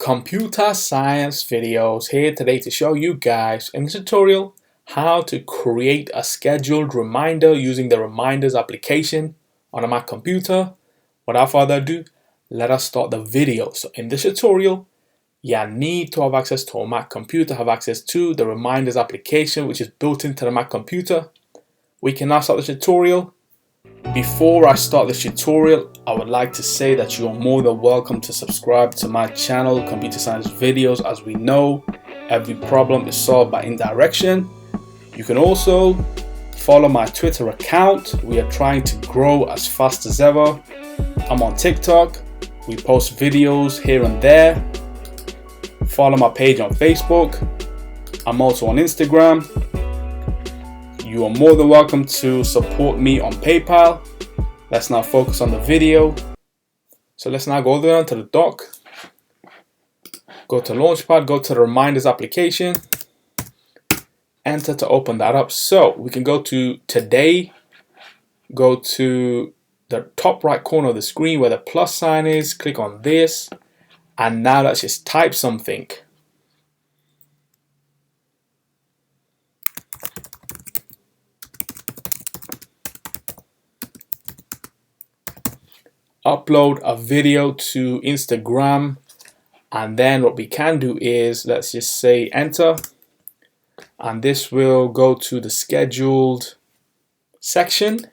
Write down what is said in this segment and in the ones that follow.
Computer science videos here today to show you guys in this tutorial how to create a scheduled reminder using the reminders application on a Mac computer. Without further ado, let us start the video. So in this tutorial, you need to have access to a Mac computer, have access to the reminders application which is built into the Mac computer. We can now start the tutorial. Before I start this tutorial, I would like to say that you are more than welcome to subscribe to my channel, Computer Science Videos. As we know, every problem is solved by indirection. You can also follow my Twitter account. We are trying to grow as fast as ever. I'm on TikTok. We post videos here and there. Follow my page on Facebook. I'm also on Instagram. You are more than welcome to support me on PayPal. Let's now focus on the video. So let's now go down to the dock. Go to Launchpad, go to the reminders application. Enter to open that up. So we can go to today. Go to the top right corner of the screen where the plus sign is. Click on this. And now let's just type something. Upload a video to Instagram, and then what we can do is let's just say enter, and this will go to the scheduled section,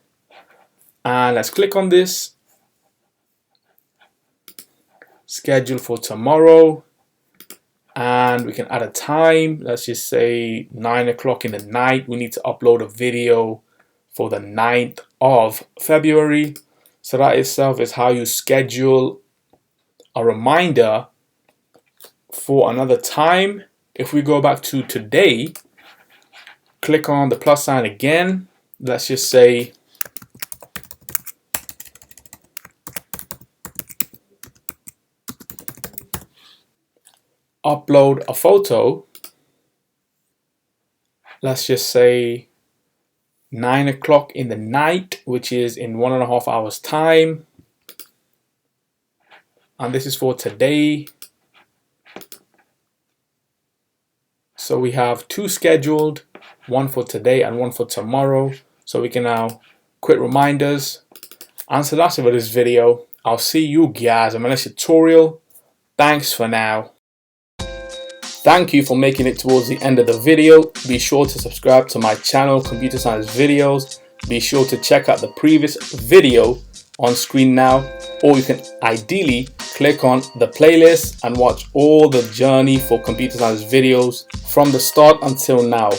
and let's click on this, schedule for tomorrow, and we can add a time. Let's just say 9 o'clock in the night. We need to upload a video for the 9th of February. So that itself is how you schedule a reminder for another time. If we go back to today, click on the plus sign again. Let's just say upload a photo. Let's just say 9 o'clock in the night, which is in 1.5 hours time, and this is for today. So we have two scheduled, one for today and one for tomorrow. So we can now quit reminders. And so that's it for this video. I'll see you guys in my next tutorial. Thanks for now. Thank you for making it towards the end of the video. Be sure to subscribe to my channel, Computer Science Videos. Be sure to check out the previous video on screen now, or you can ideally click on the playlist and watch all the journey for Computer Science Videos from the start until now.